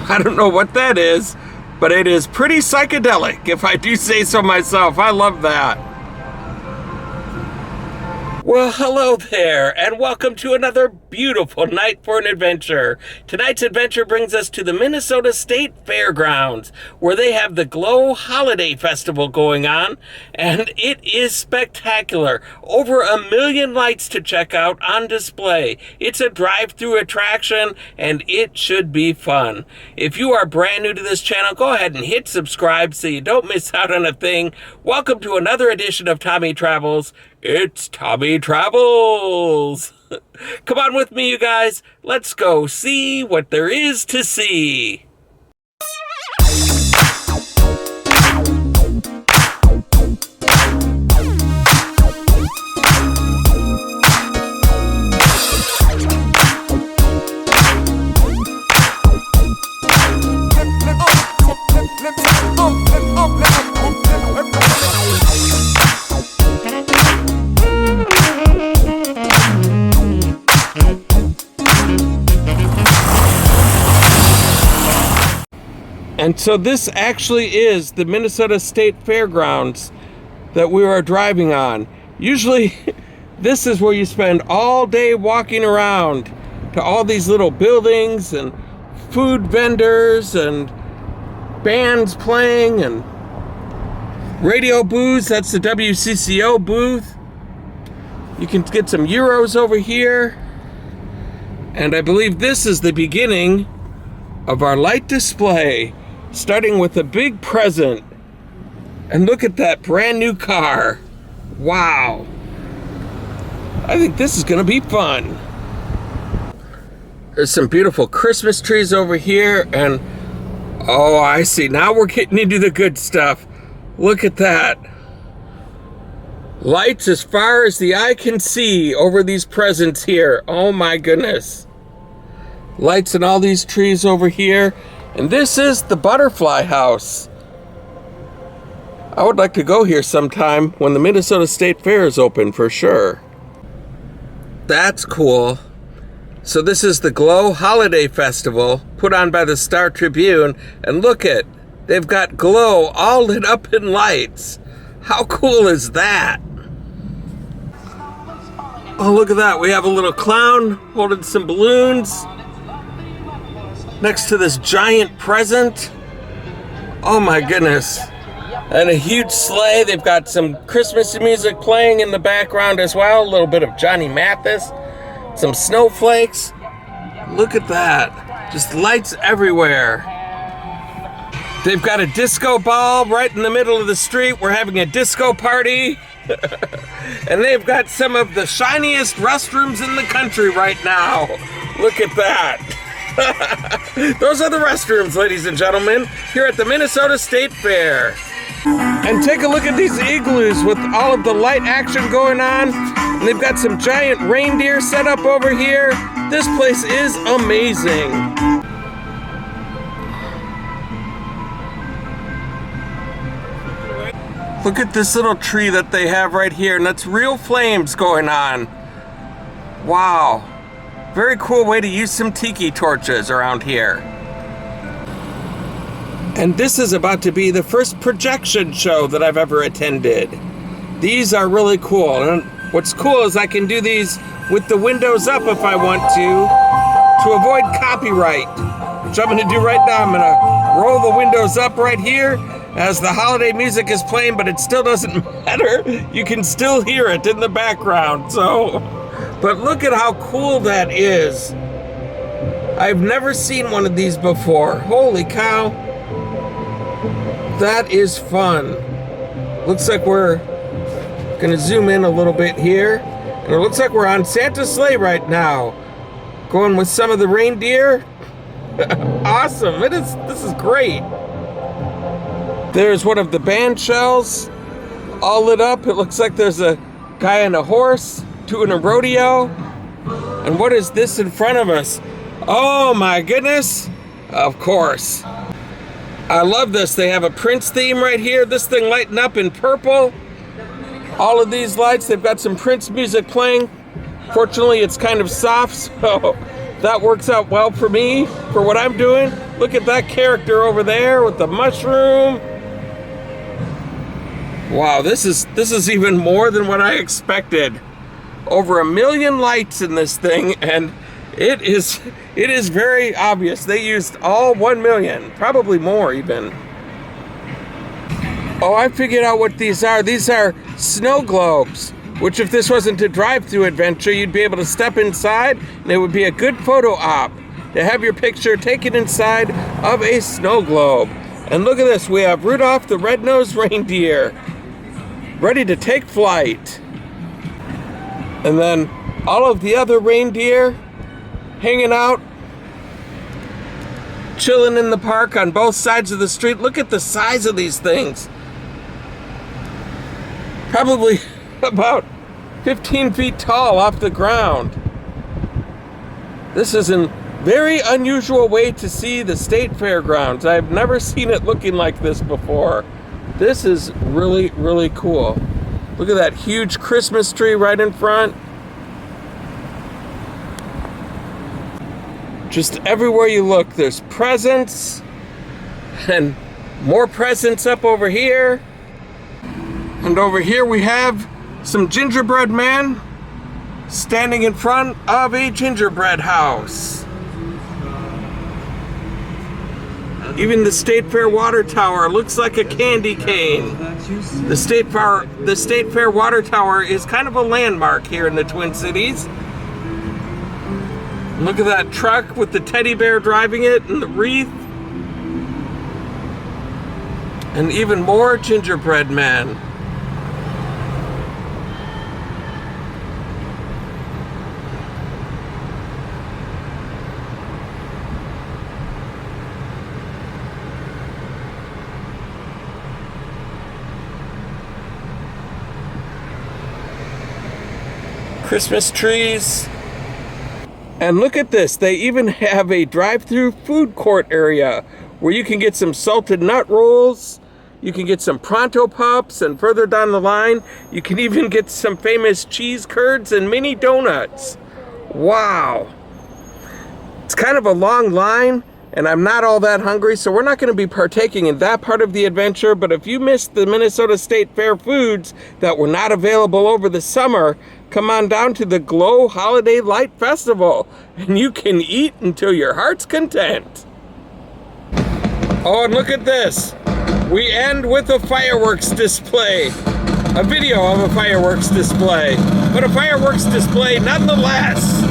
I don't know what that is, but it is pretty psychedelic, if I do say so myself. I love that. Well, hello there, and welcome to another beautiful night for an adventure. Tonight's adventure brings us to the Minnesota State Fairgrounds, where they have the Glow Holiday Festival going on, and it is spectacular. Over 1 million lights to check out on display. It's a drive-through attraction, and it should be fun. If you are brand new to this channel, go ahead and hit subscribe so you don't miss out on a thing. Welcome to another edition of Tommy Travels. It's Tommy Travels. Come on with me, you guys. Let's go see what there is to see. And so this actually is the Minnesota State Fairgrounds that we are driving on. Usually this is where you spend all day walking around to all these little buildings and food vendors and bands playing and radio booths. That's the WCCO booth. You can get some Euros over here. And I believe this is the beginning of our light display, starting with a big present. And look at that brand new car. Wow. I think this is gonna be fun. There's some beautiful Christmas trees over here, and oh, I see. Now we're getting into the good stuff. Look at that. Lights as far as the eye can see over these presents here. Oh my goodness. Lights in all these trees over here. And this is the butterfly house. I would like to go here sometime when the Minnesota State Fair is open for sure. That's cool. So this is the Glow Holiday Festival put on by the Star Tribune. And look at, they've got glow all lit up in lights. How cool is that? Oh, look at that. We have a little clown holding some balloons next to this giant present. Oh my goodness. And a huge sleigh. They've got some Christmas music playing in the background as well. A little bit of Johnny Mathis. Some snowflakes. Look at that. Just lights everywhere. They've got a disco ball right in the middle of the street. We're having a disco party. And they've got some of the shiniest restrooms in the country right now. Look at that. Those are the restrooms, ladies and gentlemen, here at the Minnesota State Fair. And take a look at these igloos with all of the light action going on. And they've got some giant reindeer set up over here. This place is amazing. Look at this little tree that they have right here, and that's real flames going on. Wow. Very cool way to use some tiki torches around here. And this is about to be the first projection show that I've ever attended. These are really cool. And what's cool is I can do these with the windows up if I want to avoid copyright, which I'm gonna do right now. I'm gonna roll the windows up right here as the holiday music is playing, but it still doesn't matter. You can still hear it in the background, so. But look at how cool that is. I've never seen one of these before. Holy cow. That is fun. Looks like we're gonna zoom in a little bit here. And it looks like we're on Santa's sleigh right now. Going with some of the reindeer. Awesome, this is great. There's one of the band shells all lit up. It looks like there's a guy on a horse doing a rodeo. And what is this in front of us? Oh my goodness. Of course. I love this. They have a Prince theme right here. This thing lighting up in purple. All of these lights, they've got some Prince music playing. Fortunately, it's kind of soft, so that works out well for me, for what I'm doing. Look at that character over there with the mushroom. Wow, this is even more than what I expected. Over 1 million lights in this thing, and it is very obvious they used all 1 million, probably more even. Oh, I figured out what these are. These are snow globes, which if this wasn't a drive-through adventure, you'd be able to step inside and it would be a good photo op to have your picture taken inside of a snow globe. And look at this, we have Rudolph the Red-Nosed Reindeer ready to take flight. And then all of the other reindeer hanging out, chilling in the park on both sides of the street. Look at the size of these things. Probably about 15 feet tall off the ground. This is a very unusual way to see the state fairgrounds. I've never seen it looking like this before. This is really, really cool. Look at that huge Christmas tree right in front. Just everywhere you look, there's presents and more presents up over here. And over here we have some gingerbread men standing in front of a gingerbread house. Even the State Fair water tower looks like a candy cane. The State Fair water tower is kind of a landmark here in the Twin Cities. Look at that truck with the teddy bear driving it and the wreath. And even more gingerbread men. Christmas trees. And look at this, they even have a drive-through food court area where you can get some salted nut rolls, you can get some pronto pups, and further down the line, you can even get some famous cheese curds and mini donuts. Wow. It's kind of a long line, and I'm not all that hungry, so we're not going to be partaking in that part of the adventure, but if you missed the Minnesota State Fair foods that were not available over the summer, come on down to the Glow Holiday Light Festival, and you can eat until your heart's content. Oh, and look at this. We end with a fireworks display. A video of a fireworks display, but a fireworks display nonetheless.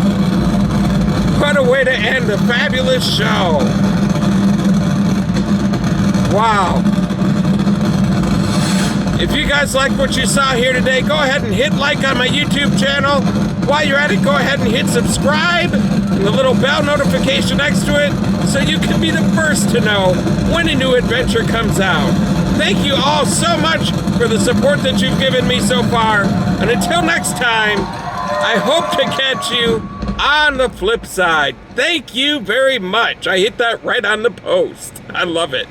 What a way to end a fabulous show. Wow. If you guys like what you saw here today, go ahead and hit like on my YouTube channel. While you're at it, go ahead and hit subscribe and the little bell notification next to it so you can be the first to know when a new adventure comes out. Thank you all so much for the support that you've given me so far. And until next time, I hope to catch you on the flip side. Thank you very much. I hit that right on the post. I love it.